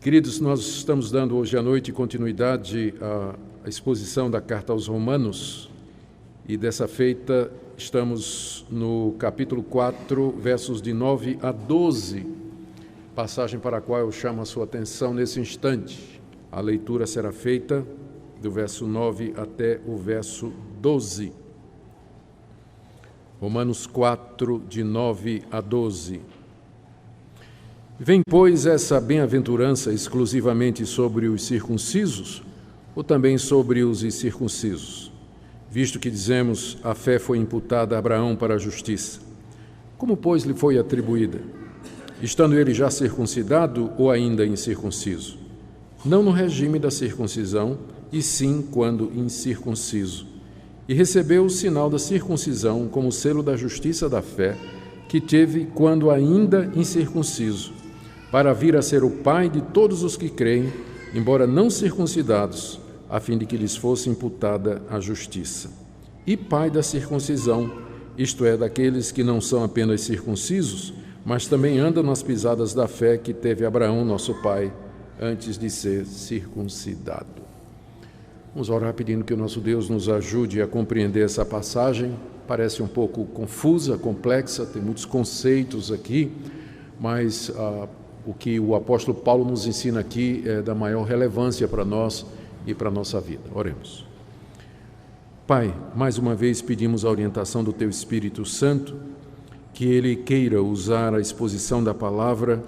Queridos, nós estamos dando hoje à noite continuidade à exposição da Carta aos Romanos e dessa feita estamos no capítulo 4, versos de 9 a 12, passagem para a qual eu chamo a sua atenção nesse instante. A leitura será feita do verso 9 até o verso 12. Romanos 4, de 9 a 12. Vem, pois, essa bem-aventurança exclusivamente sobre os circuncisos ou também sobre os incircuncisos? Visto que dizemos, a fé foi imputada a Abraão para a justiça. Como, pois, lhe foi atribuída? Estando ele já circuncidado ou ainda incircunciso? Não no regime da circuncisão, e sim quando incircunciso. E recebeu o sinal da circuncisão como selo da justiça da fé, que teve quando ainda incircunciso, para vir a ser o pai de todos os que creem, embora não circuncidados, a fim de que lhes fosse imputada a justiça. E pai da circuncisão, isto é, daqueles que não são apenas circuncisos, mas também andam nas pisadas da fé que teve Abraão, nosso pai, antes de ser circuncidado. Vamos orar pedindo que o nosso Deus nos ajude a compreender essa passagem. Parece um pouco confusa, complexa, tem muitos conceitos aqui, mas o que o apóstolo Paulo nos ensina aqui é da maior relevância para nós e para a nossa vida. Oremos. Pai, mais uma vez pedimos a orientação do Teu Espírito Santo, que Ele queira usar a exposição da palavra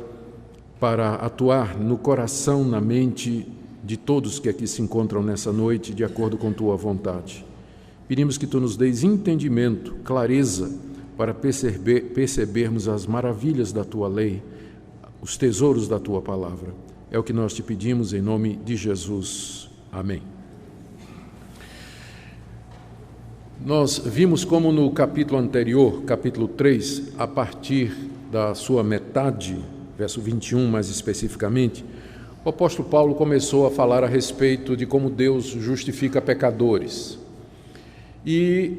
para atuar no coração, na mente de todos que aqui se encontram nessa noite, de acordo com Tua vontade. Pedimos que Tu nos deis entendimento, clareza, para percebermos as maravilhas da Tua lei, os tesouros da Tua palavra. É o que nós te pedimos em nome de Jesus. Amém. Nós vimos como no capítulo anterior, capítulo 3, a partir da sua metade, verso 21 mais especificamente, o apóstolo Paulo começou a falar a respeito de como Deus justifica pecadores. E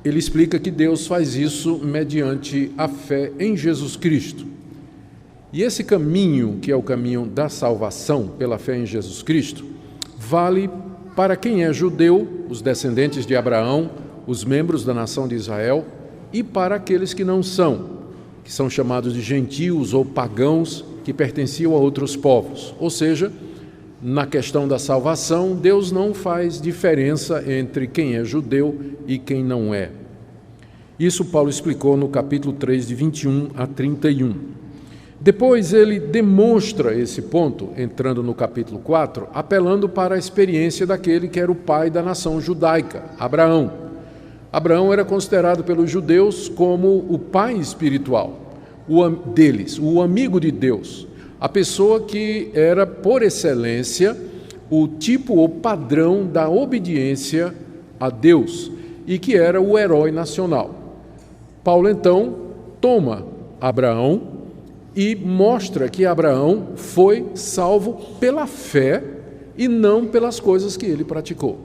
ele explica que Deus faz isso mediante a fé em Jesus Cristo. E esse caminho, que é o caminho da salvação pela fé em Jesus Cristo, vale para quem é judeu, os descendentes de Abraão, os membros da nação de Israel, e para aqueles que não são, que são chamados de gentios ou pagãos, que pertenciam a outros povos. Ou seja, na questão da salvação, Deus não faz diferença entre quem é judeu e quem não é. Isso Paulo explicou no capítulo 3, de 21 a 31. Depois ele demonstra esse ponto, entrando no capítulo 4, apelando para a experiência daquele que era o pai da nação judaica, Abraão. Abraão era considerado pelos judeus como o pai espiritual deles, o amigo de Deus, a pessoa que era, por excelência, o tipo ou padrão da obediência a Deus e que era o herói nacional. Paulo, então, toma Abraão e mostra que Abraão foi salvo pela fé e não pelas coisas que ele praticou.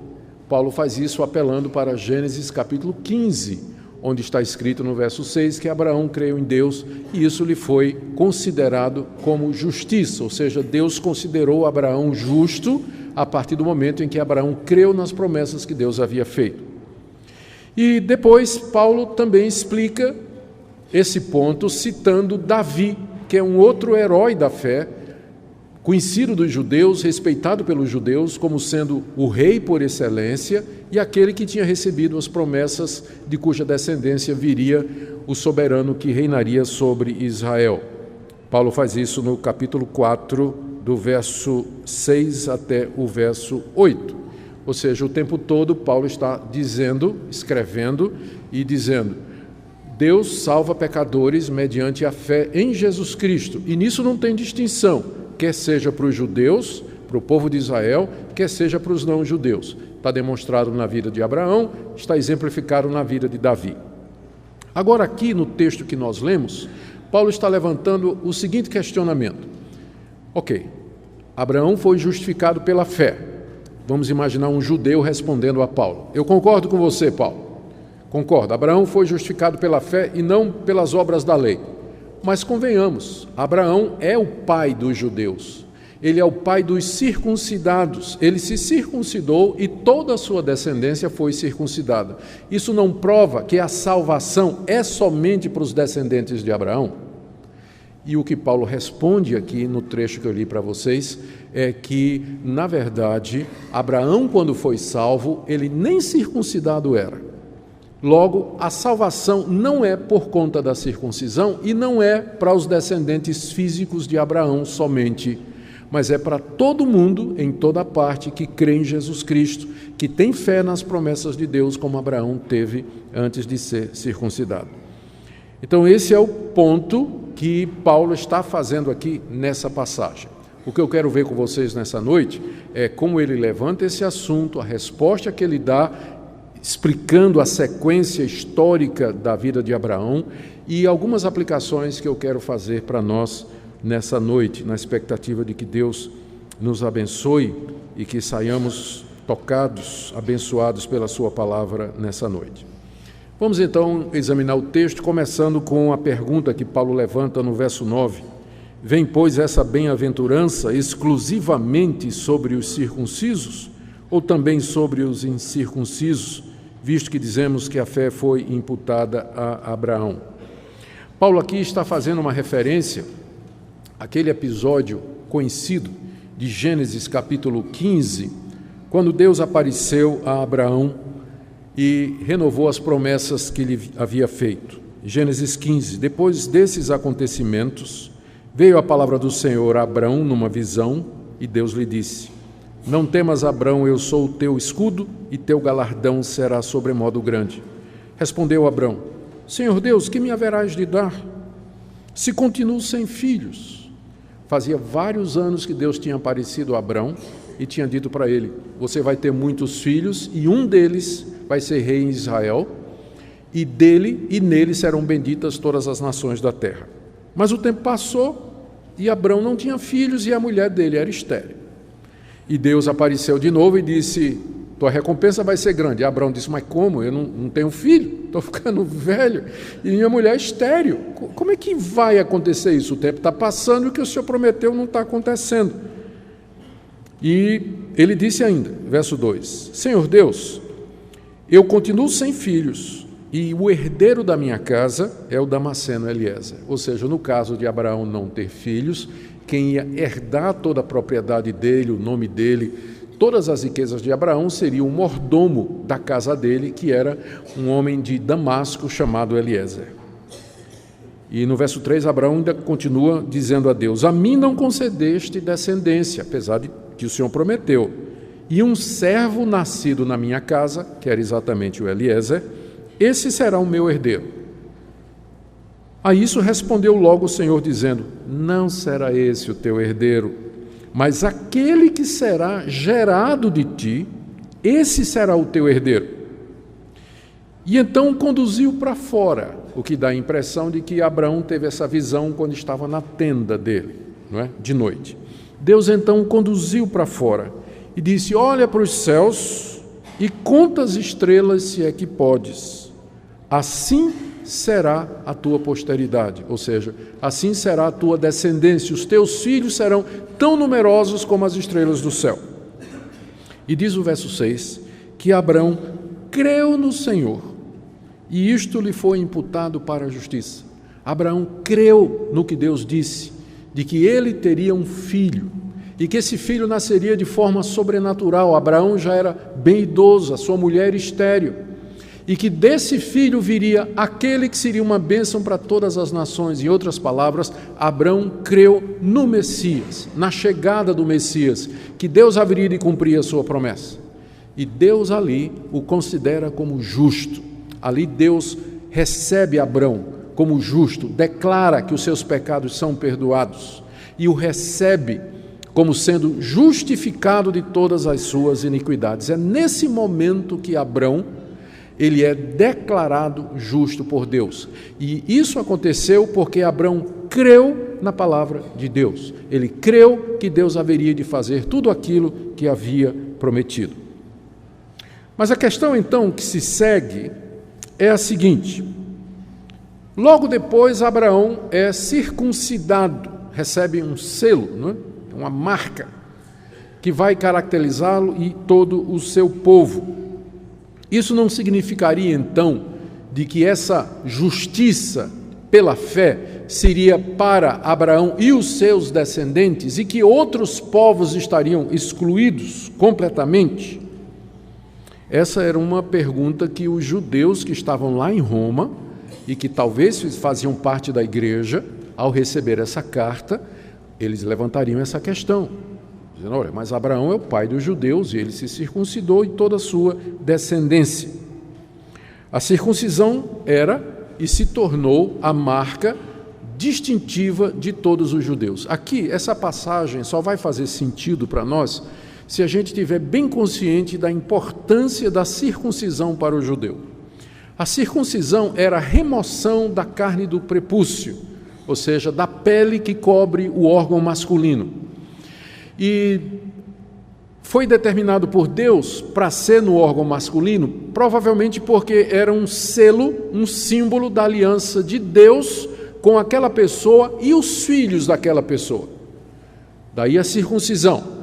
Paulo faz isso apelando para Gênesis capítulo 15, onde está escrito no verso 6 que Abraão creu em Deus e isso lhe foi considerado como justiça, ou seja, Deus considerou Abraão justo a partir do momento em que Abraão creu nas promessas que Deus havia feito. E depois Paulo também explica esse ponto citando Davi, que é um outro herói da fé, conhecido dos judeus, respeitado pelos judeus como sendo o rei por excelência e aquele que tinha recebido as promessas de cuja descendência viria o soberano que reinaria sobre Israel. Paulo faz isso no capítulo 4, do verso 6 até o verso 8. Ou seja, o tempo todo Paulo está dizendo, escrevendo e dizendo: Deus salva pecadores mediante a fé em Jesus Cristo. E nisso não tem distinção, quer seja para os judeus, para o povo de Israel, quer seja para os não-judeus. Está demonstrado na vida de Abraão, está exemplificado na vida de Davi. Agora aqui no texto que nós lemos, Paulo está levantando o seguinte questionamento. Ok, Abraão foi justificado pela fé. Vamos imaginar um judeu respondendo a Paulo. Eu concordo com você, Paulo. Concordo, Abraão foi justificado pela fé e não pelas obras da lei. Mas convenhamos, Abraão é o pai dos judeus. ele é o pai dos circuncidados. Ele se circuncidou e toda a sua descendência foi circuncidada. Isso não prova que a salvação é somente para os descendentes de Abraão? E o que Paulo responde aqui no trecho que eu li para vocês é que, na verdade, Abraão, quando foi salvo, ele nem circuncidado era. Logo, a salvação não é por conta da circuncisão e não é para os descendentes físicos de Abraão somente, mas é para todo mundo, em toda parte, que crê em Jesus Cristo, que tem fé nas promessas de Deus, como Abraão teve antes de ser circuncidado. Então, esse é o ponto que Paulo está fazendo aqui nessa passagem. O que eu quero ver com vocês nessa noite é como ele levanta esse assunto, a resposta que ele dá, explicando a sequência histórica da vida de Abraão e algumas aplicações que eu quero fazer para nós nessa noite, na expectativa de que Deus nos abençoe e que saiamos tocados, abençoados pela sua palavra nessa noite. Vamos então examinar o texto, começando com a pergunta que Paulo levanta no verso 9. Vem, pois, essa bem-aventurança exclusivamente sobre os circuncisos ou também sobre os incircuncisos, visto que dizemos que a fé foi imputada a Abraão? Paulo aqui está fazendo uma referência àquele episódio conhecido de Gênesis capítulo 15, quando Deus apareceu a Abraão e renovou as promessas que lhe havia feito. Gênesis 15. Depois desses acontecimentos, veio a palavra do Senhor a Abraão numa visão, e Deus lhe disse: Não temas, Abraão, eu sou o teu escudo, e teu galardão será sobremodo grande. Respondeu Abraão: Senhor Deus, que me haverás de dar, se continuo sem filhos? Fazia vários anos que Deus tinha aparecido a Abraão e tinha dito para ele: você vai ter muitos filhos, e um deles vai ser rei em Israel, e dele e nele serão benditas todas as nações da terra. Mas o tempo passou e Abraão não tinha filhos e a mulher dele era estéril. E Deus apareceu de novo e disse: tua recompensa vai ser grande. E Abraão disse: mas como? Eu não tenho filho, estou ficando velho e minha mulher é estéril. Como é que vai acontecer isso? O tempo está passando e o que o Senhor prometeu não está acontecendo. E ele disse ainda, verso 2: Senhor Deus, eu continuo sem filhos, e o herdeiro da minha casa é o Damasceno Eliezer. Ou seja, no caso de Abraão não ter filhos, quem ia herdar toda a propriedade dele, o nome dele, todas as riquezas de Abraão, seria o mordomo da casa dele, que era um homem de Damasco chamado Eliezer. E no verso 3, Abraão ainda continua dizendo a Deus: a mim não concedeste descendência, apesar de que o Senhor prometeu, e um servo nascido na minha casa, que era exatamente o Eliezer, esse será o meu herdeiro. A isso respondeu logo o Senhor, dizendo: não será esse o teu herdeiro, mas aquele que será gerado de ti, esse será o teu herdeiro. E então o conduziu para fora, o que dá a impressão de que Abraão teve essa visão quando estava na tenda dele, não é? De noite. Deus então o conduziu para fora e disse: olha para os céus e conta as estrelas, se é que podes. Assim será a tua posteridade, ou seja, assim será a tua descendência, os teus filhos serão tão numerosos como as estrelas do céu. E diz o verso 6, que Abraão creu no Senhor, e isto lhe foi imputado para a justiça. Abraão creu no que Deus disse, de que ele teria um filho, e que esse filho nasceria de forma sobrenatural. Abraão já era bem idoso, a sua mulher estéril, e que desse filho viria aquele que seria uma bênção para todas as nações. Em outras palavras, Abraão creu no Messias, na chegada do Messias, que Deus haveria de cumprir a sua promessa. E Deus ali o considera como justo. Ali Deus recebe Abraão como justo, declara que os seus pecados são perdoados e o recebe como sendo justificado de todas as suas iniquidades. É nesse momento que Abraão ele é declarado justo por Deus. E isso aconteceu porque Abraão creu na palavra de Deus. Ele creu que Deus haveria de fazer tudo aquilo que havia prometido. Mas a questão então que se segue é a seguinte: logo depois Abraão é circuncidado, recebe um selo, não é? uma marca que vai caracterizá-lo e todo o seu povo. Isso não significaria, então, de que essa justiça pela fé seria para Abraão e os seus descendentes e que outros povos estariam excluídos completamente? Essa era uma pergunta que os judeus que estavam lá em Roma e que talvez faziam parte da igreja, ao receber essa carta, eles levantariam essa questão, dizendo: olha, mas Abraão é o pai dos judeus e ele se circuncidou e toda a sua descendência. A circuncisão era e se tornou a marca distintiva de todos os judeus. Aqui, essa passagem só vai fazer sentido para nós se a gente estiver bem consciente da importância da circuncisão para o judeu. A circuncisão era a remoção da carne do prepúcio, ou seja, da pele que cobre o órgão masculino. E foi determinado por Deus para ser no órgão masculino, provavelmente porque era um selo, um símbolo da aliança de Deus com aquela pessoa e os filhos daquela pessoa. Daí a circuncisão.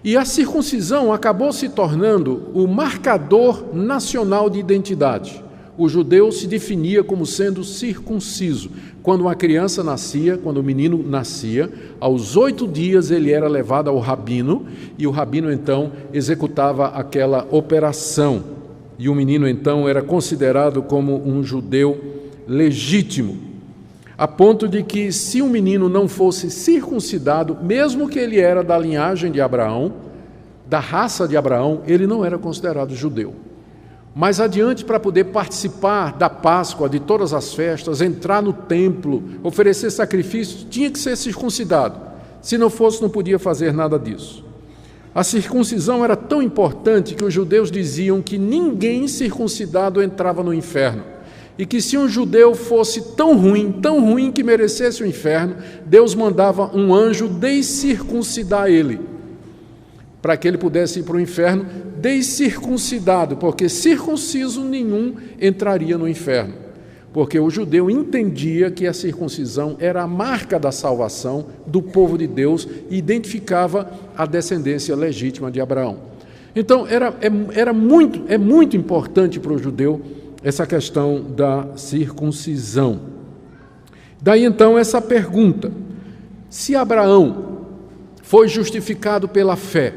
E a circuncisão acabou se tornando o marcador nacional de identidade. O judeu se definia como sendo circunciso. Quando uma criança nascia, quando o menino nascia, aos 8 dias ele era levado ao rabino, e o rabino então executava aquela operação. E o menino então era considerado como um judeu legítimo, a ponto de que se um menino não fosse circuncidado, mesmo que ele era da linhagem de Abraão, da raça de Abraão, ele não era considerado judeu. Mais adiante, para poder participar da Páscoa, de todas as festas, entrar no templo, oferecer sacrifícios, tinha que ser circuncidado. Se não fosse, não podia fazer nada disso. A circuncisão era tão importante que os judeus diziam que ninguém circuncidado entrava no inferno. E que se um judeu fosse tão ruim que merecesse o inferno, Deus mandava um anjo descircuncidar ele, para que ele pudesse ir para o inferno descircuncidado, porque circunciso nenhum entraria no inferno, porque o judeu entendia que a circuncisão era a marca da salvação do povo de Deus e identificava a descendência legítima de Abraão. Então, é muito importante para o judeu essa questão da circuncisão. Daí então essa pergunta: se Abraão foi justificado pela fé,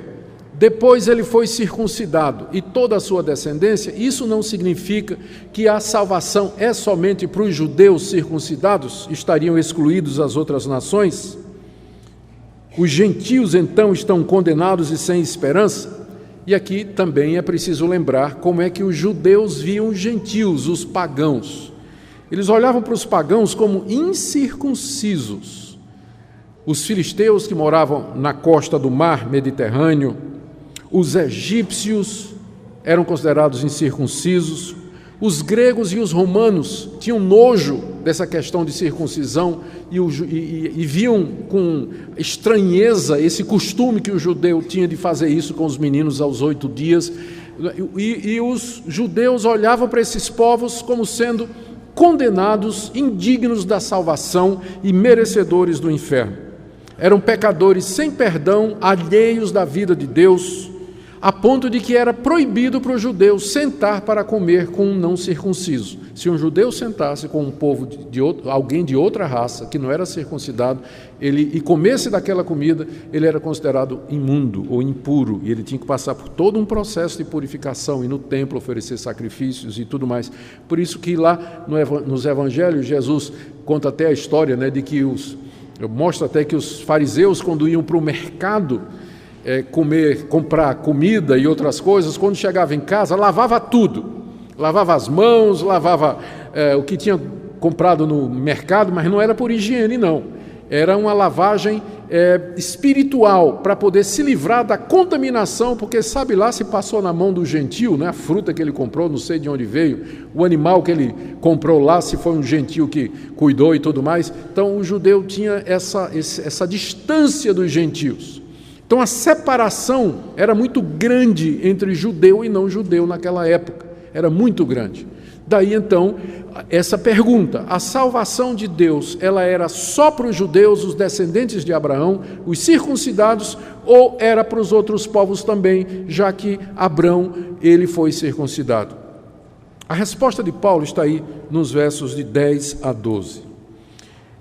depois ele foi circuncidado e toda a sua descendência, isso não significa que a salvação é somente para os judeus circuncidados, estariam excluídos as outras nações? Os gentios então estão condenados e sem esperança? E aqui também é preciso lembrar como é que os judeus viam os gentios, os pagãos. Eles olhavam para os pagãos como incircuncisos. Os filisteus que moravam na costa do mar Mediterrâneo, os egípcios eram considerados incircuncisos, os gregos e os romanos tinham nojo dessa questão de circuncisão e viam com estranheza esse costume que o judeu tinha de fazer isso com os meninos aos 8 dias. E os judeus olhavam para esses povos como sendo condenados, indignos da salvação e merecedores do inferno. Eram pecadores sem perdão, alheios da vida de Deus, a ponto de que era proibido para o judeu sentar para comer com um não circunciso. Se um judeu sentasse com um povo alguém de outra raça, que não era circuncidado, e comesse daquela comida, ele era considerado imundo ou impuro, e ele tinha que passar por todo um processo de purificação, e no templo oferecer sacrifícios e tudo mais. Por isso que lá nos evangelhos, Jesus conta até a história, né, de que mostra até que os fariseus, quando iam para o mercado, comprar comida e outras coisas, quando chegava em casa, lavava tudo, lavava as mãos, lavava o que tinha comprado no mercado, mas não era por higiene, não, era uma lavagem espiritual, para poder se livrar da contaminação, porque sabe lá se passou na mão do gentio, né? A fruta que ele comprou, não sei de onde veio, o animal que ele comprou lá, se foi um gentio que cuidou e tudo mais. Então o judeu tinha essa distância dos gentios. Então a separação era muito grande entre judeu e não judeu naquela época, era muito grande. Daí então essa pergunta: a salvação de Deus, ela era só para os judeus, os descendentes de Abraão, os circuncidados, ou era para os outros povos também, já que Abrão, ele foi circuncidado? A resposta de Paulo está aí nos versos de 10 a 12.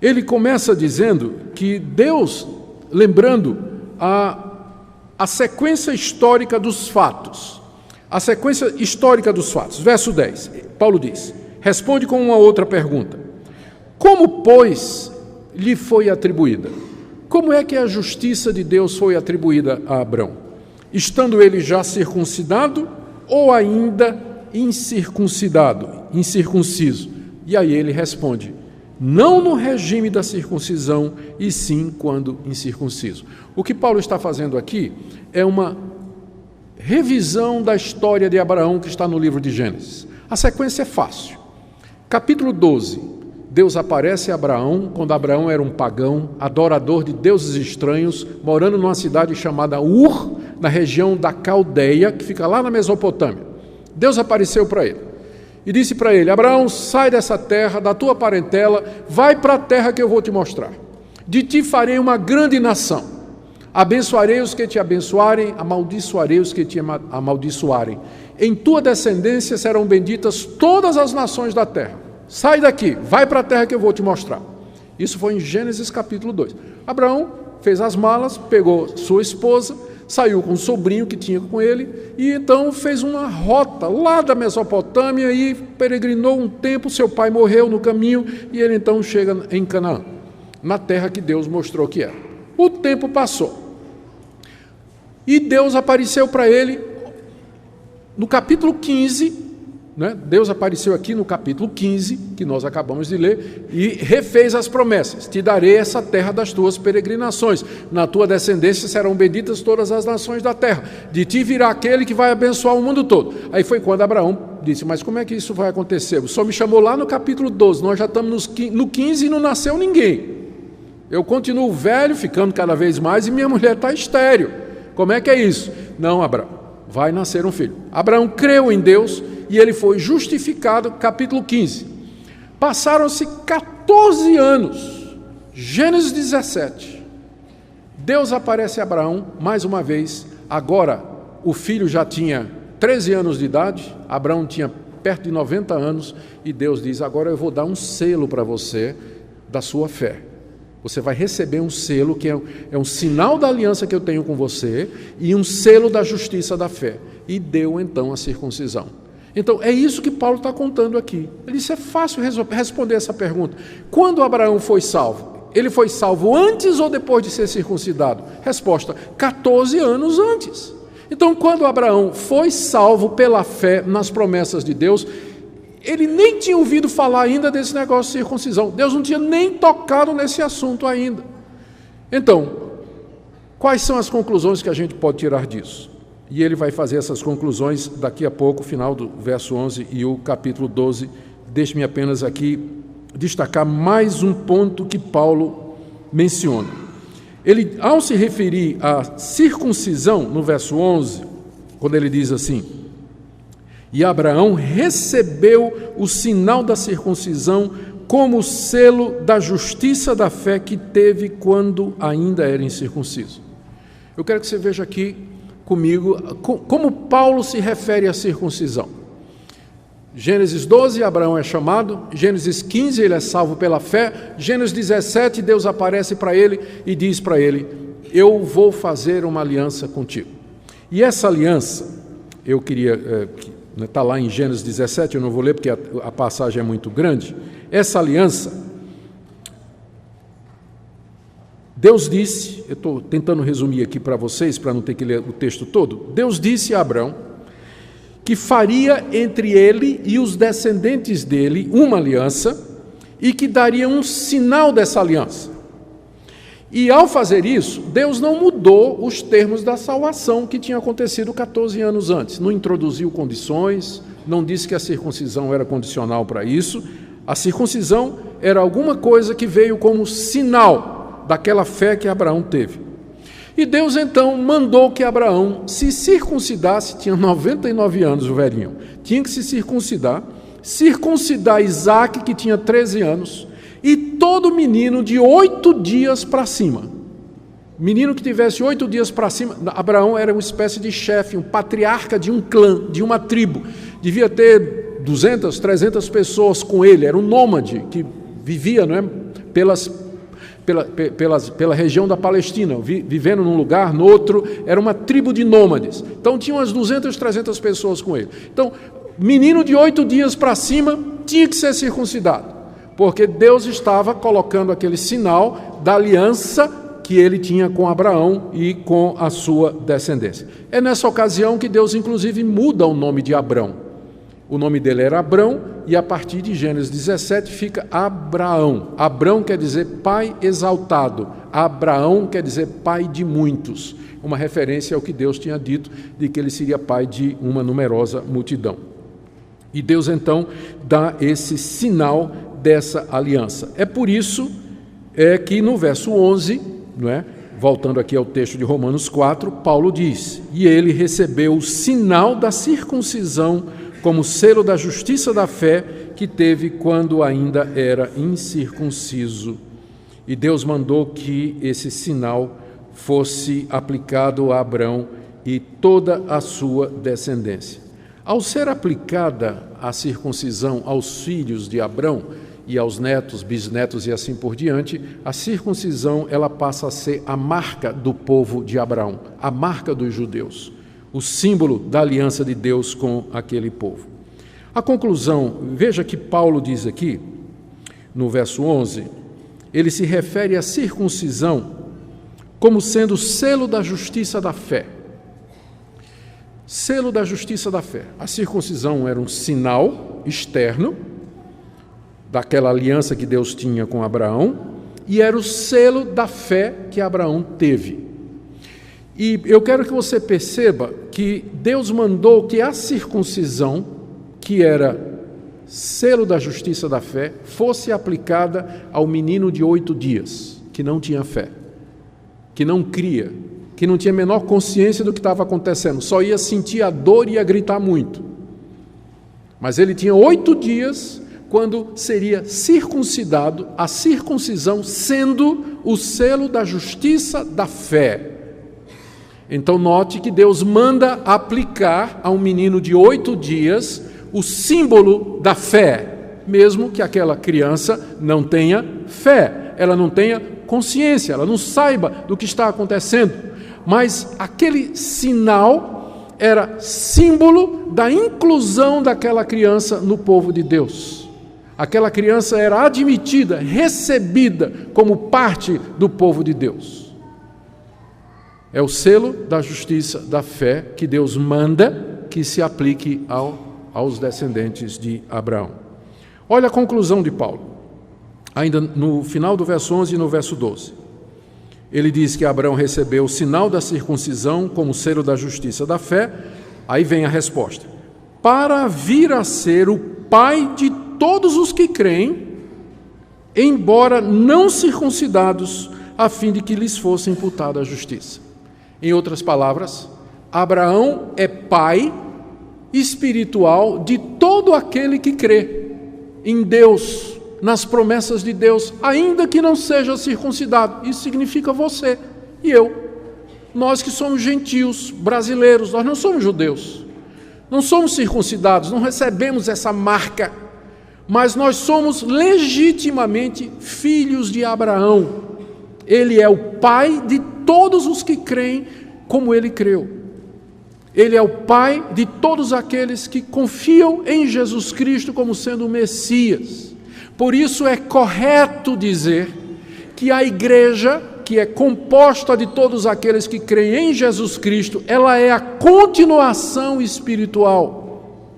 Ele começa dizendo que Deus, lembrando a sequência histórica dos fatos. A sequência histórica dos fatos. Verso 10, Paulo diz, responde com uma outra pergunta. Como, pois, lhe foi atribuída? Como é que a justiça de Deus foi atribuída a Abrão? Estando ele já circuncidado ou ainda incircunciso? E aí ele responde, não no regime da circuncisão, e sim quando incircunciso. O que Paulo está fazendo aqui é uma revisão da história de Abraão que está no livro de Gênesis. A sequência é fácil. Capítulo 12, Deus aparece a Abraão quando Abraão era um pagão, adorador de deuses estranhos, morando numa cidade chamada Ur, na região da Caldeia, que fica lá na Mesopotâmia. Deus apareceu para ele e disse para ele, Abraão, sai dessa terra, da tua parentela, vai para a terra que eu vou te mostrar. De ti farei uma grande nação. Abençoarei os que te abençoarem, amaldiçoarei os que te amaldiçoarem. Em tua descendência serão benditas todas as nações da terra. Sai daqui, vai para a terra que eu vou te mostrar. Isso foi em Gênesis capítulo 2. Abraão fez as malas, pegou sua esposa, saiu com um sobrinho que tinha com ele, e então fez uma rota lá da Mesopotâmia e peregrinou um tempo. Seu pai morreu no caminho e ele então chega em Canaã, na terra que Deus mostrou que era. O tempo passou e Deus apareceu para ele no capítulo 15, né? Deus apareceu aqui no capítulo 15, que nós acabamos de ler, e refez as promessas. Te darei essa terra das tuas peregrinações. Na tua descendência serão benditas todas as nações da terra. De ti virá aquele que vai abençoar o mundo todo. Aí foi quando Abraão disse, mas como é que isso vai acontecer? O Senhor me chamou lá no capítulo 12, nós já estamos no 15 e não nasceu ninguém. Eu continuo velho, ficando cada vez mais, e minha mulher está estéril. Como é que é isso? Não, Abraão, vai nascer um filho. Abraão creu em Deus e ele foi justificado, capítulo 15. Passaram-se 14 anos, Gênesis 17. Deus aparece a Abraão mais uma vez. Agora o filho já tinha 13 anos de idade, Abraão tinha perto de 90 anos, e Deus diz, agora eu vou dar um selo para você da sua fé. Você vai receber um selo que é um sinal da aliança que eu tenho com você e um selo da justiça da fé. E deu então a circuncisão. Então é isso que Paulo está contando aqui. Ele disse, é fácil responder essa pergunta. Quando Abraão foi salvo? Ele foi salvo antes ou depois de ser circuncidado? Resposta, 14 anos antes. Então quando Abraão foi salvo pela fé nas promessas de Deus, ele nem tinha ouvido falar ainda desse negócio de circuncisão. Deus não tinha nem tocado nesse assunto ainda. Então, quais são as conclusões que a gente pode tirar disso? E ele vai fazer essas conclusões daqui a pouco, final do verso 11 e o capítulo 12. Deixe-me apenas aqui destacar mais um ponto que Paulo menciona. Ele, ao se referir à circuncisão, no verso 11, quando ele diz assim, e Abraão recebeu o sinal da circuncisão como selo da justiça da fé que teve quando ainda era incircunciso. Eu quero que você veja aqui comigo como Paulo se refere à circuncisão. Gênesis 12, Abraão é chamado. Gênesis 15, ele é salvo pela fé. Gênesis 17, Deus aparece para ele e diz para ele, eu vou fazer uma aliança contigo. E essa aliança, eu queria... está lá em Gênesis 17, eu não vou ler porque a passagem é muito grande. Essa aliança, Deus disse, eu estou tentando resumir aqui para vocês, para não ter que ler o texto todo. Deus disse a Abraão que faria entre ele e os descendentes dele uma aliança e que daria um sinal dessa aliança. E ao fazer isso, Deus não mudou os termos da salvação que tinha acontecido 14 anos antes. Não introduziu condições, não disse que a circuncisão era condicional para isso. A circuncisão era alguma coisa que veio como sinal daquela fé que Abraão teve. E Deus então mandou que Abraão se circuncidasse, tinha 99 anos o velhinho, tinha que se circuncidar, circuncidar Isaque, que tinha 13 anos, e todo menino de 8 dias para cima. Menino que tivesse 8 dias para cima. Abraão era uma espécie de chefe, um patriarca de um clã, de uma tribo. Devia ter 200, 300 pessoas com ele. Era um nômade que vivia, não é, pela região da Palestina, vivendo num lugar, no outro. Era uma tribo de nômades. Então tinha umas 200, 300 pessoas com ele. Então, menino de 8 dias para cima tinha que ser circuncidado, porque Deus estava colocando aquele sinal da aliança que ele tinha com Abraão e com a sua descendência. É nessa ocasião que Deus, inclusive, muda o nome de Abrão. O nome dele era Abrão, e a partir de Gênesis 17 fica Abraão. Abrão quer dizer pai exaltado. Abraão quer dizer pai de muitos. Uma referência ao que Deus tinha dito, de que ele seria pai de uma numerosa multidão. E Deus, então, dá esse sinal dessa aliança. É por isso que no verso 11, não é? Voltando aqui ao texto de Romanos 4, Paulo diz: e ele recebeu o sinal da circuncisão como selo da justiça da fé que teve quando ainda era incircunciso. E Deus mandou que esse sinal fosse aplicado a Abrão e toda a sua descendência. Ao ser aplicada a circuncisão aos filhos de Abrão e aos netos, bisnetos e assim por diante, a circuncisão ela passa a ser a marca do povo de Abraão, a marca dos judeus, o símbolo da aliança de Deus com aquele povo. A conclusão, veja que Paulo diz aqui, no verso 11, ele se refere à circuncisão como sendo selo da justiça da fé. Selo da justiça da fé. A circuncisão era um sinal externo daquela aliança que Deus tinha com Abraão, e era o selo da fé que Abraão teve. E eu quero que você perceba que Deus mandou que a circuncisão, que era selo da justiça da fé, fosse aplicada ao menino de 8 dias, que não tinha fé, que não cria, que não tinha a menor consciência do que estava acontecendo, só ia sentir a dor e ia gritar muito. Mas ele tinha 8 dias quando seria circuncidado, a circuncisão sendo o selo da justiça da fé. Então note que Deus manda aplicar a um menino de 8 dias o símbolo da fé, mesmo que aquela criança não tenha fé, ela não tenha consciência, ela não saiba do que está acontecendo, mas aquele sinal era símbolo da inclusão daquela criança no povo de Deus. Aquela criança era admitida, recebida como parte do povo de Deus. É o selo da justiça da fé que Deus manda que se aplique aos descendentes de Abraão. Olha a conclusão de Paulo, ainda no final do verso 11 e no verso 12. Ele diz que Abraão recebeu o sinal da circuncisão como selo da justiça da fé. Aí vem a resposta: para vir a ser o pai de todos os que creem, embora não circuncidados, a fim de que lhes fosse imputada a justiça. Em outras palavras, Abraão é pai espiritual de todo aquele que crê em Deus, nas promessas de Deus, ainda que não seja circuncidado. Isso significa você e eu. Nós que somos gentios, brasileiros, nós não somos judeus, não somos circuncidados, não recebemos essa marca, mas nós somos legitimamente filhos de Abraão. Ele é o pai de todos os que creem como ele creu. Ele é o pai de todos aqueles que confiam em Jesus Cristo como sendo o Messias. Por isso é correto dizer que a igreja, que é composta de todos aqueles que creem em Jesus Cristo, ela é a continuação espiritual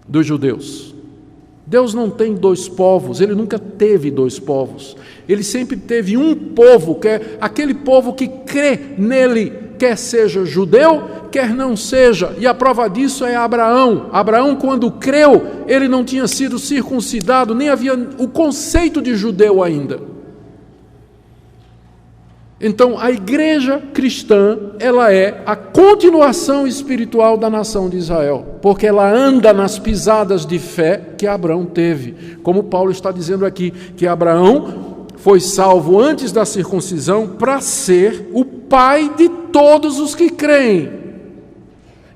dos judeus. Deus não tem 2 povos, ele nunca teve 2 povos. Ele sempre teve um povo, que é aquele povo que crê nele, quer seja judeu, quer não seja. E a prova disso é Abraão. Abraão, quando creu, ele não tinha sido circuncidado, nem havia o conceito de judeu ainda. Então, a igreja cristã, ela é a continuação espiritual da nação de Israel, porque ela anda nas pisadas de fé que Abraão teve. Como Paulo está dizendo aqui, que Abraão foi salvo antes da circuncisão para ser o pai de todos os que creem.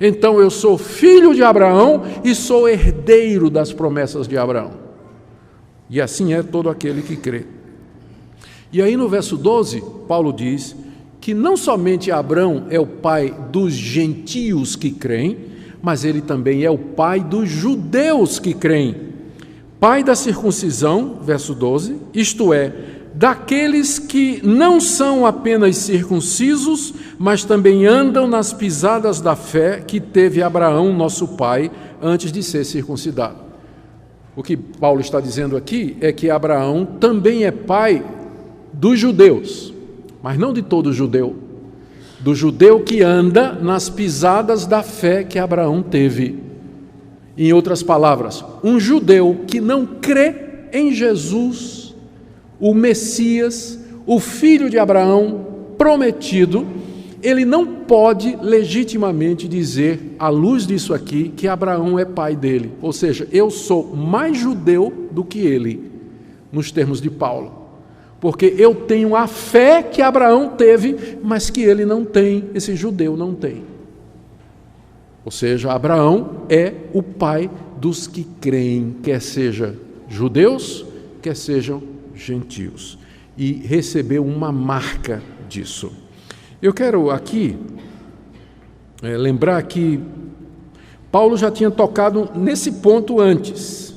Então, eu sou filho de Abraão e sou herdeiro das promessas de Abraão. E assim é todo aquele que crê. E aí no verso 12, Paulo diz que não somente Abraão é o pai dos gentios que creem, mas ele também é o pai dos judeus que creem. Pai da circuncisão, verso 12, isto é, daqueles que não são apenas circuncisos, mas também andam nas pisadas da fé que teve Abraão, nosso pai, antes de ser circuncidado. O que Paulo está dizendo aqui é que Abraão também é pai dos judeus, mas não de todo judeu, do judeu que anda nas pisadas da fé que Abraão teve. Em outras palavras, um judeu que não crê em Jesus, o Messias, o filho de Abraão prometido, ele não pode legitimamente dizer, à luz disso aqui, que Abraão é pai dele. Ou seja, eu sou mais judeu do que ele, nos termos de Paulo. Porque eu tenho a fé que Abraão teve, mas que ele não tem, esse judeu não tem. Ou seja, Abraão é o pai dos que creem, quer sejam judeus, quer sejam gentios. E recebeu uma marca disso. Eu quero aqui lembrar que Paulo já tinha tocado nesse ponto antes.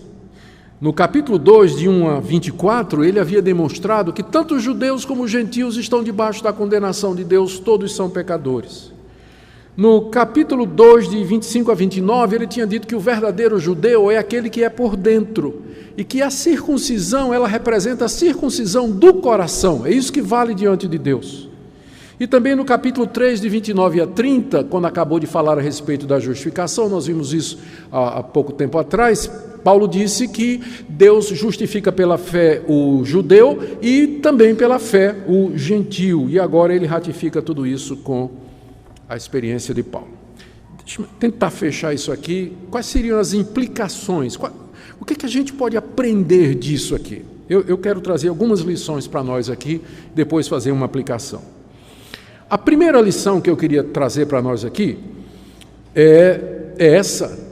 No capítulo 2, de 1 a 24, ele havia demonstrado que tanto os judeus como os gentios estão debaixo da condenação de Deus, todos são pecadores. No capítulo 2, de 25 a 29, ele tinha dito que o verdadeiro judeu é aquele que é por dentro, e que a circuncisão, ela representa a circuncisão do coração, é isso que vale diante de Deus. E também no capítulo 3, de 29 a 30, quando acabou de falar a respeito da justificação, nós vimos isso há pouco tempo atrás, Paulo disse que Deus justifica pela fé o judeu e também pela fé o gentio. E agora ele ratifica tudo isso com a experiência de Paulo. Deixa eu tentar fechar isso aqui. Quais seriam as implicações? O que a gente pode aprender disso aqui? Eu quero trazer algumas lições para nós aqui, depois fazer uma aplicação. A primeira lição que eu queria trazer para nós aqui é essa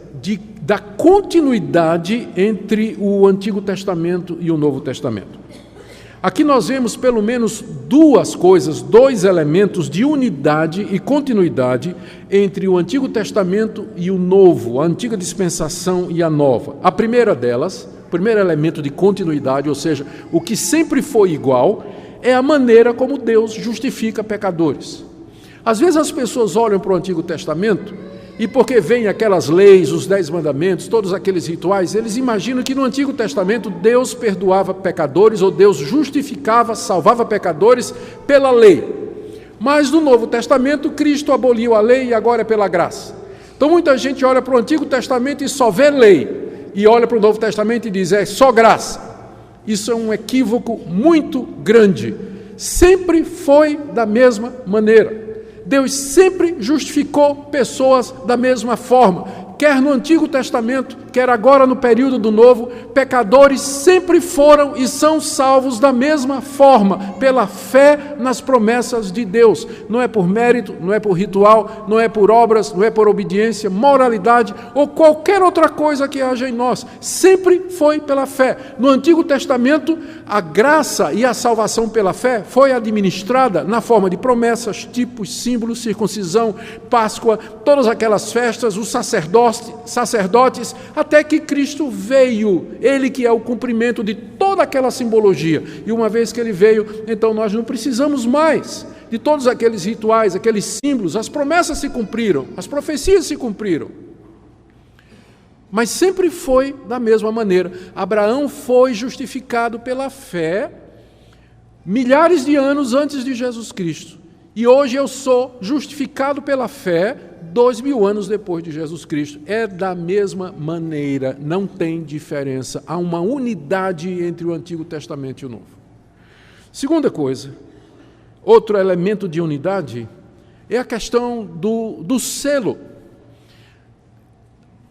da continuidade entre o Antigo Testamento e o Novo Testamento. Aqui nós vemos pelo menos duas coisas, dois elementos de unidade e continuidade entre o Antigo Testamento e o Novo, a antiga dispensação e a nova. A primeira delas, o primeiro elemento de continuidade, ou seja, o que sempre foi igual, é a maneira como Deus justifica pecadores. Às vezes as pessoas olham para o Antigo Testamento e porque vêm aquelas leis, os 10 mandamentos, todos aqueles rituais, eles imaginam que no Antigo Testamento Deus perdoava pecadores ou Deus justificava, salvava pecadores pela lei. Mas no Novo Testamento Cristo aboliu a lei e agora é pela graça. Então muita gente olha para o Antigo Testamento e só vê lei, e olha para o Novo Testamento e diz, é só graça. Isso é um equívoco muito grande. Sempre foi da mesma maneira. Deus sempre justificou pessoas da mesma forma. Quer no Antigo Testamento, quer agora no período do Novo, pecadores sempre foram e são salvos da mesma forma, pela fé nas promessas de Deus. Não é por mérito, não é por ritual, não é por obras, não é por obediência, moralidade ou qualquer outra coisa que haja em nós. Sempre foi pela fé. No Antigo Testamento, a graça e a salvação pela fé foi administrada na forma de promessas, tipos, símbolos, circuncisão, Páscoa, todas aquelas festas, os sacerdotes, até que Cristo veio, Ele que é o cumprimento de toda aquela simbologia. E uma vez que Ele veio, então nós não precisamos mais de todos aqueles rituais, aqueles símbolos. As promessas se cumpriram, as profecias se cumpriram. Mas sempre foi da mesma maneira. Abraão foi justificado pela fé milhares de anos antes de Jesus Cristo. E hoje eu sou justificado pela fé 2000 anos depois de Jesus Cristo. É da mesma maneira, não tem diferença. Há uma unidade entre o Antigo Testamento e o Novo. Segunda coisa, outro elemento de unidade é a questão do selo.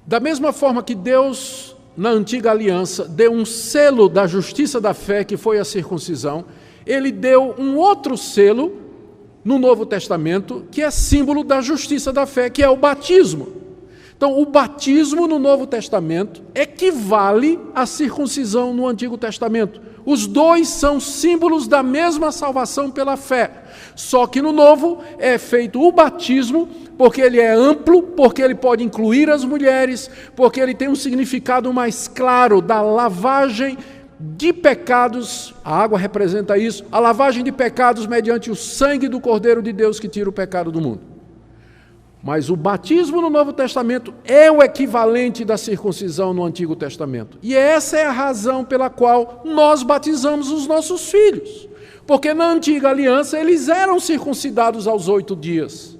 Da mesma forma que Deus, na antiga aliança, deu um selo da justiça da fé, que foi a circuncisão, Ele deu um outro selo no Novo Testamento, que é símbolo da justiça da fé, que é o batismo. Então, o batismo no Novo Testamento equivale à circuncisão no Antigo Testamento. Os dois são símbolos da mesma salvação pela fé. Só que no Novo é feito o batismo, porque ele é amplo, porque ele pode incluir as mulheres, porque ele tem um significado mais claro da lavagem de pecados. A água representa isso, a lavagem de pecados mediante o sangue do Cordeiro de Deus que tira o pecado do mundo. Mas o batismo no Novo Testamento é o equivalente da circuncisão no Antigo Testamento. E essa é a razão pela qual nós batizamos os nossos filhos. Porque na antiga aliança eles eram circuncidados aos 8 dias.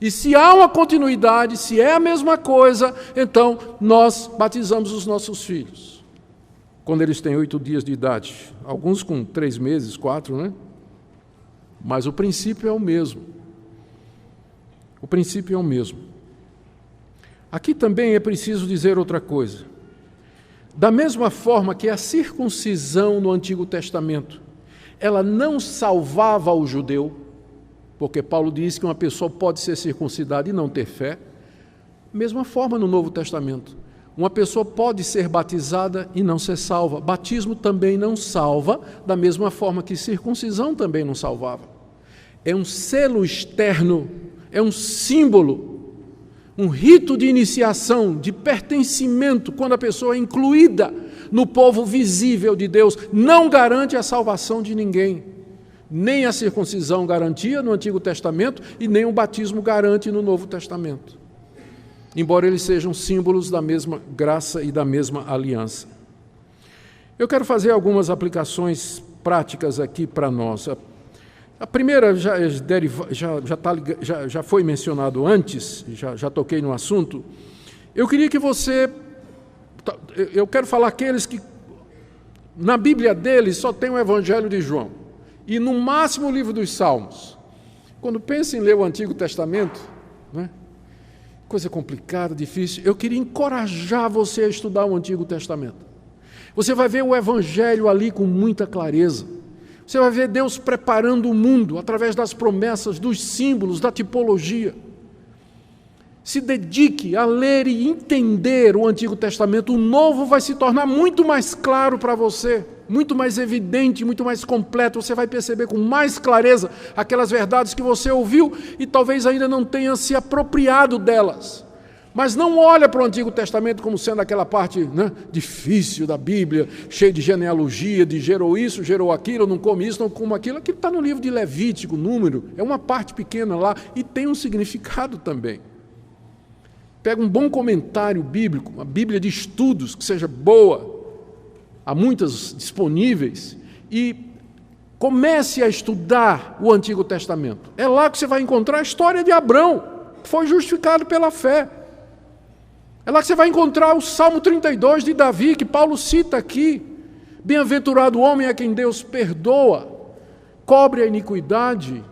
E se há uma continuidade, se é a mesma coisa, então nós batizamos os nossos filhos. Quando eles têm 8 dias de idade. Alguns com 3 meses, 4, né? Mas o princípio é o mesmo. O princípio é o mesmo. Aqui também é preciso dizer outra coisa. Da mesma forma que a circuncisão no Antigo Testamento, ela não salvava o judeu, porque Paulo diz que uma pessoa pode ser circuncidada e não ter fé, mesma forma no Novo Testamento. Uma pessoa pode ser batizada e não ser salva. Batismo também não salva, da mesma forma que circuncisão também não salvava. É um selo externo, é um símbolo, um rito de iniciação, de pertencimento, quando a pessoa é incluída no povo visível de Deus, não garante a salvação de ninguém. Nem a circuncisão garantia no Antigo Testamento e nem o batismo garante no Novo Testamento. Embora eles sejam símbolos da mesma graça e da mesma aliança. Eu quero fazer algumas aplicações práticas aqui para nós. A primeira já foi mencionado antes, já toquei no assunto. Eu queria que eu quero falar aqueles que na Bíblia deles só tem o Evangelho de João e no máximo o livro dos Salmos. Quando pensa em ler o Antigo Testamento, né? Coisa complicada, difícil, eu queria encorajar você a estudar o Antigo Testamento. Você vai ver o Evangelho ali com muita clareza. Você vai ver Deus preparando o mundo através das promessas, dos símbolos, da tipologia. Se dedique a ler e entender o Antigo Testamento. O Novo vai se tornar muito mais claro para você, muito mais evidente, muito mais completo. Você vai perceber com mais clareza aquelas verdades que você ouviu e talvez ainda não tenha se apropriado delas. Mas não olha para o Antigo Testamento como sendo aquela parte, né, difícil da Bíblia, cheia de genealogia, de gerou isso, gerou aquilo, não come isso, não come aquilo. Aquilo está no livro de Levítico, Número, é uma parte pequena lá e tem um significado também. Pega um bom comentário bíblico, uma Bíblia de estudos que seja boa, há muitas disponíveis, e comece a estudar o Antigo Testamento. É lá que você vai encontrar a história de Abrão, que foi justificado pela fé. É lá que você vai encontrar o Salmo 32 de Davi, que Paulo cita aqui. Bem-aventurado o homem a quem Deus perdoa, cobre a iniquidade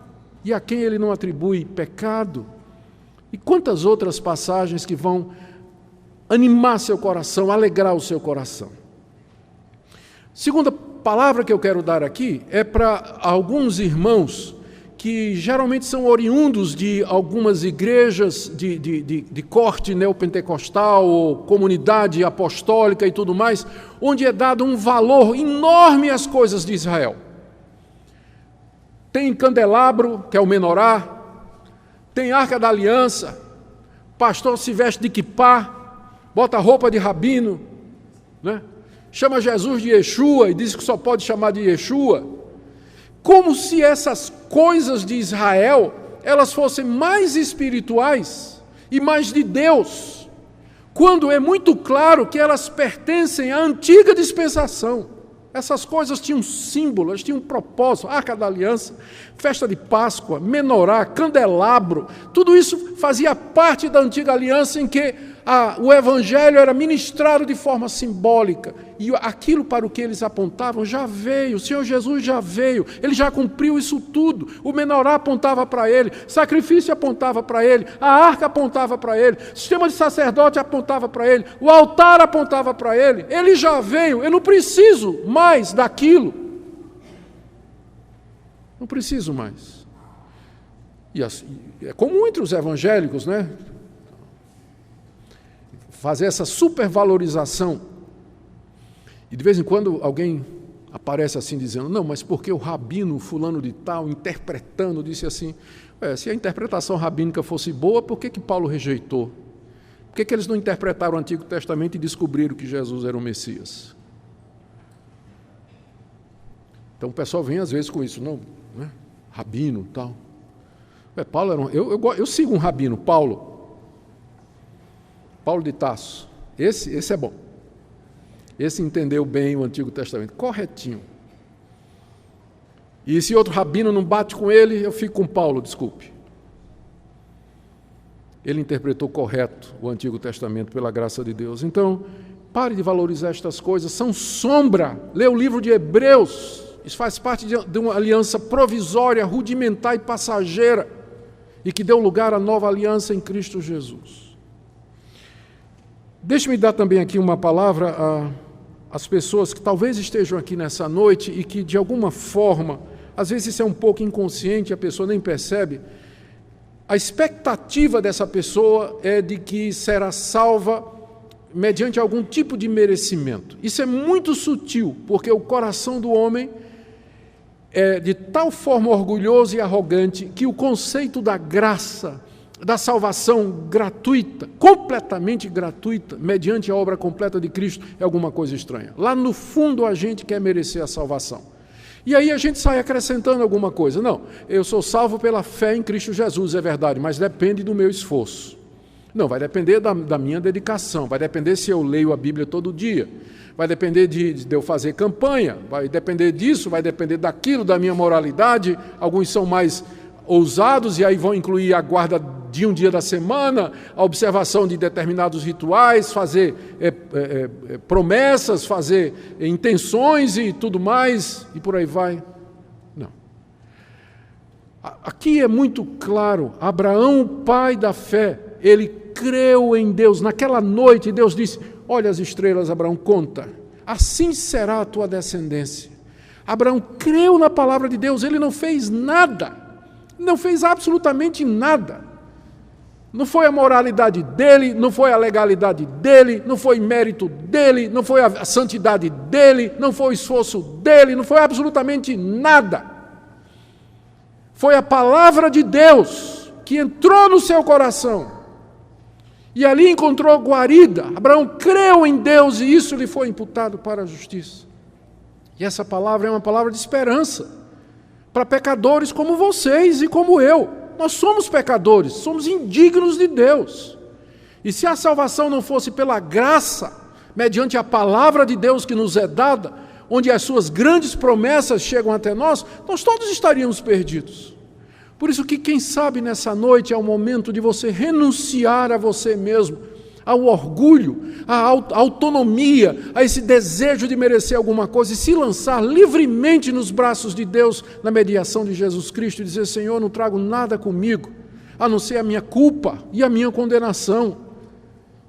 e a quem ele não atribui pecado. E quantas outras passagens que vão animar seu coração, alegrar o seu coração. Segunda palavra que eu quero dar aqui é para alguns irmãos que geralmente são oriundos de algumas igrejas de corte neopentecostal ou comunidade apostólica e tudo mais, onde é dado um valor enorme às coisas de Israel. Tem candelabro, que é o menorá, tem arca da aliança, pastor se veste de quipá, bota roupa de rabino, né? Chama Jesus de Yeshua e diz que só pode chamar de Yeshua, como se essas coisas de Israel, elas fossem mais espirituais e mais de Deus, quando é muito claro que elas pertencem à antiga dispensação. Essas coisas tinham símbolo, elas tinham um propósito, arca da aliança, festa de Páscoa, menorá, candelabro, tudo isso fazia parte da antiga aliança em que o evangelho era ministrado de forma simbólica, e aquilo para o que eles apontavam já veio, o Senhor Jesus já veio, ele já cumpriu isso tudo. O menorá apontava para ele, sacrifício apontava para ele, a arca apontava para ele, o sistema de sacerdote apontava para ele, o altar apontava para ele. Ele já veio, eu não preciso mais daquilo, não preciso mais. E assim, é comum entre os evangélicos, né? Fazer essa supervalorização. E de vez em quando alguém aparece assim dizendo, não, mas porque o rabino fulano de tal, interpretando, disse assim, se a interpretação rabínica fosse boa, por que Paulo rejeitou? Por que eles não interpretaram o Antigo Testamento e descobriram que Jesus era o Messias? Então o pessoal vem às vezes com isso, não, né? Rabino e tal. Paulo era eu sigo um rabino, Paulo de Tarso. Esse é bom. Esse entendeu bem o Antigo Testamento, corretinho. E se outro rabino não bate com ele, eu fico com Paulo, desculpe. Ele interpretou correto o Antigo Testamento pela graça de Deus. Então, pare de valorizar estas coisas, são sombra. Lê o livro de Hebreus, isso faz parte de uma aliança provisória, rudimentar e passageira, e que deu lugar à nova aliança em Cristo Jesus. Deixe-me dar também aqui uma palavra às pessoas que talvez estejam aqui nessa noite e que, de alguma forma, às vezes isso é um pouco inconsciente, a pessoa nem percebe. A expectativa dessa pessoa é de que será salva mediante algum tipo de merecimento. Isso é muito sutil, porque o coração do homem é de tal forma orgulhoso e arrogante que o conceito da graça, da salvação gratuita, completamente gratuita, mediante a obra completa de Cristo, é alguma coisa estranha. Lá no fundo a gente quer merecer a salvação. E aí a gente sai acrescentando alguma coisa. Não, eu sou salvo pela fé em Cristo Jesus, é verdade, mas depende do meu esforço. Não, vai depender da minha dedicação, vai depender se eu leio a Bíblia todo dia, vai depender de eu fazer campanha, vai depender disso, vai depender daquilo, da minha moralidade. Alguns são mais ousados e aí vão incluir a guarda de um dia da semana, a observação de determinados rituais, fazer promessas, fazer intenções e tudo mais, e por aí vai. Não. Aqui é muito claro, Abraão, pai da fé, ele creu em Deus. Naquela noite Deus disse, olha as estrelas, Abraão, conta, assim será a tua descendência. Abraão creu na palavra de Deus, ele não fez nada. Não fez absolutamente nada. Não foi a moralidade dele, não foi a legalidade dele, não foi mérito dele, não foi a santidade dele, não foi o esforço dele, não foi absolutamente nada. Foi a palavra de Deus que entrou no seu coração e ali encontrou guarida. Abraão creu em Deus e isso lhe foi imputado para a justiça. E essa palavra é uma palavra de esperança para pecadores como vocês e como eu. Nós somos pecadores, somos indignos de Deus. E se a salvação não fosse pela graça, mediante a palavra de Deus que nos é dada, onde as suas grandes promessas chegam até nós todos estaríamos perdidos. Por isso que, quem sabe, nessa noite é o momento de você renunciar a você mesmo, ao orgulho, à autonomia, a esse desejo de merecer alguma coisa e se lançar livremente nos braços de Deus, na mediação de Jesus Cristo, e dizer, Senhor, não trago nada comigo, a não ser a minha culpa e a minha condenação.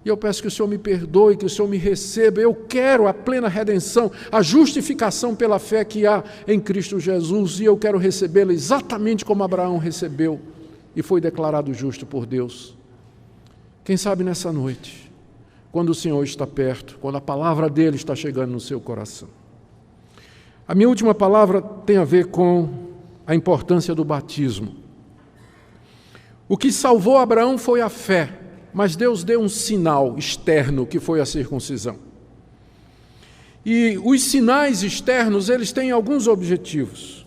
E eu peço que o Senhor me perdoe, que o Senhor me receba. Eu quero a plena redenção, a justificação pela fé que há em Cristo Jesus, e eu quero recebê-la exatamente como Abraão recebeu e foi declarado justo por Deus. Quem sabe nessa noite, quando o Senhor está perto, quando a palavra dele está chegando no seu coração. A minha última palavra tem a ver com a importância do batismo. O que salvou Abraão foi a fé, mas Deus deu um sinal externo, que foi a circuncisão. E os sinais externos, eles têm alguns objetivos.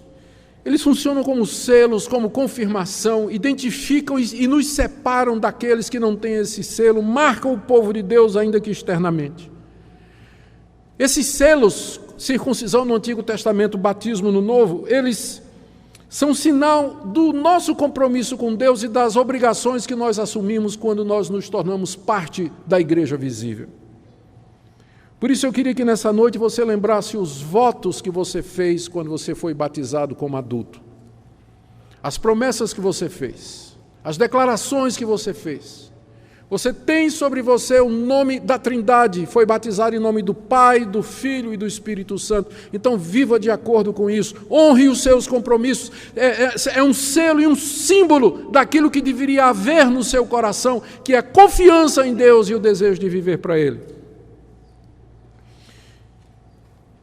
Eles funcionam como selos, como confirmação, identificam e nos separam daqueles que não têm esse selo, marcam o povo de Deus, ainda que externamente. Esses selos, circuncisão no Antigo Testamento, batismo no Novo, eles são sinal do nosso compromisso com Deus e das obrigações que nós assumimos quando nós nos tornamos parte da igreja visível. Por isso eu queria que nessa noite você lembrasse os votos que você fez quando você foi batizado como adulto. As promessas que você fez, as declarações que você fez. Você tem sobre você o nome da Trindade, foi batizado em nome do Pai, do Filho e do Espírito Santo. Então viva de acordo com isso, honre os seus compromissos. É um selo e um símbolo daquilo que deveria haver no seu coração, que é confiança em Deus e o desejo de viver para Ele.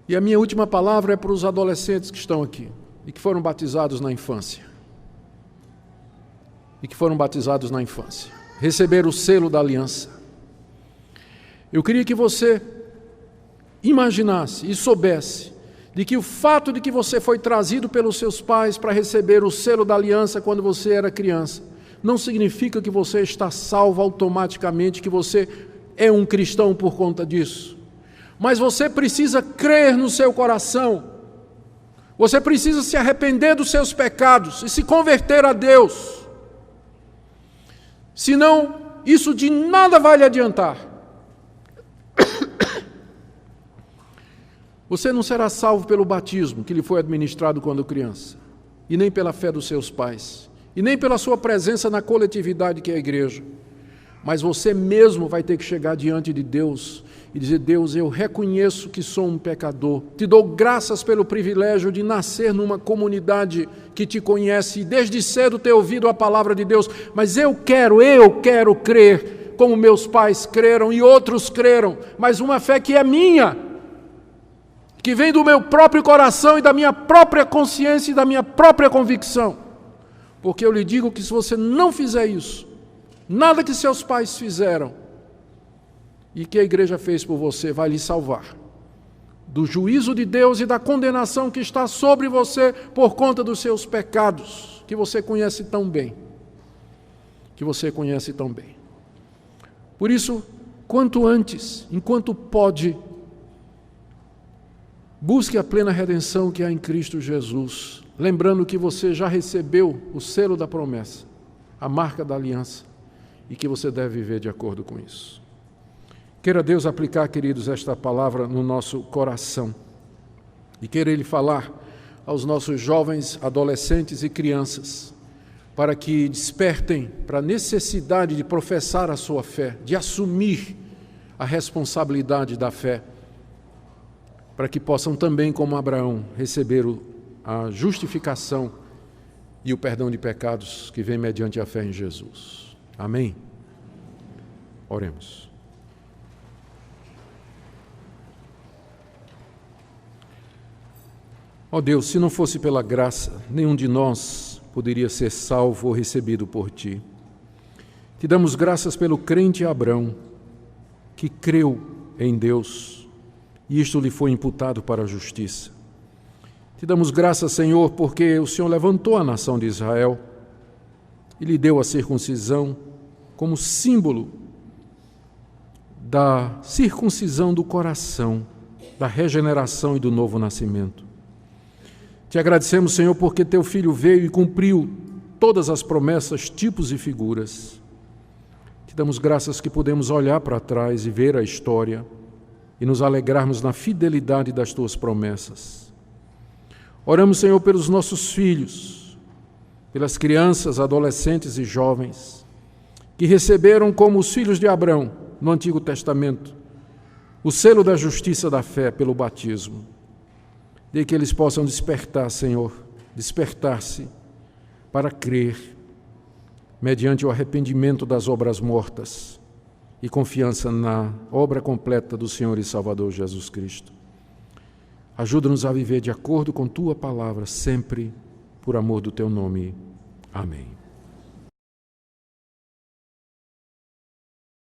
E a minha última palavra é para os adolescentes que estão aqui e que foram batizados na infância. Receber o selo da aliança. Eu queria que você imaginasse e soubesse de que o fato de que você foi trazido pelos seus pais para receber o selo da aliança quando você era criança, não significa que você está salvo automaticamente, que você é um cristão por conta disso. Mas você precisa crer no seu coração. Você precisa se arrepender dos seus pecados e se converter a Deus. Senão, isso de nada vai lhe adiantar. Você não será salvo pelo batismo que lhe foi administrado quando criança, e nem pela fé dos seus pais, e nem pela sua presença na coletividade que é a igreja. Mas você mesmo vai ter que chegar diante de Deus e dizer: Deus, eu reconheço que sou um pecador, te dou graças pelo privilégio de nascer numa comunidade que te conhece e desde cedo ter ouvido a palavra de Deus, mas eu quero crer como meus pais creram e outros creram, mas uma fé que é minha, que vem do meu próprio coração e da minha própria consciência e da minha própria convicção. Porque eu lhe digo que se você não fizer isso, nada que seus pais fizeram e que a igreja fez por você vai lhe salvar do juízo de Deus e da condenação que está sobre você por conta dos seus pecados, que você conhece tão bem. Por isso, quanto antes, enquanto pode, busque a plena redenção que há em Cristo Jesus, lembrando que você já recebeu o selo da promessa, a marca da aliança, e que você deve viver de acordo com isso. Queira Deus aplicar, queridos, esta palavra no nosso coração e queira Ele falar aos nossos jovens, adolescentes e crianças para que despertem para a necessidade de professar a sua fé, de assumir a responsabilidade da fé, para que possam também, como Abraão, receber a justificação e o perdão de pecados que vem mediante a fé em Jesus. Amém? Oremos. Ó Deus, se não fosse pela graça, nenhum de nós poderia ser salvo ou recebido por Ti. Te damos graças pelo crente Abraão, que creu em Deus, e isto lhe foi imputado para a justiça. Te damos graças, Senhor, porque o Senhor levantou a nação de Israel e lhe deu a circuncisão como símbolo da circuncisão do coração, da regeneração e do novo nascimento. Te agradecemos, Senhor, porque Teu Filho veio e cumpriu todas as promessas, tipos e figuras. Te damos graças que podemos olhar para trás e ver a história e nos alegrarmos na fidelidade das Tuas promessas. Oramos, Senhor, pelos nossos filhos, pelas crianças, adolescentes e jovens, que receberam como os filhos de Abraão, no Antigo Testamento, o selo da justiça da fé pelo batismo. De que eles possam despertar, Senhor, despertar-se para crer, mediante o arrependimento das obras mortas e confiança na obra completa do Senhor e Salvador Jesus Cristo. Ajuda-nos a viver de acordo com Tua palavra, sempre por amor do Teu nome. Amém.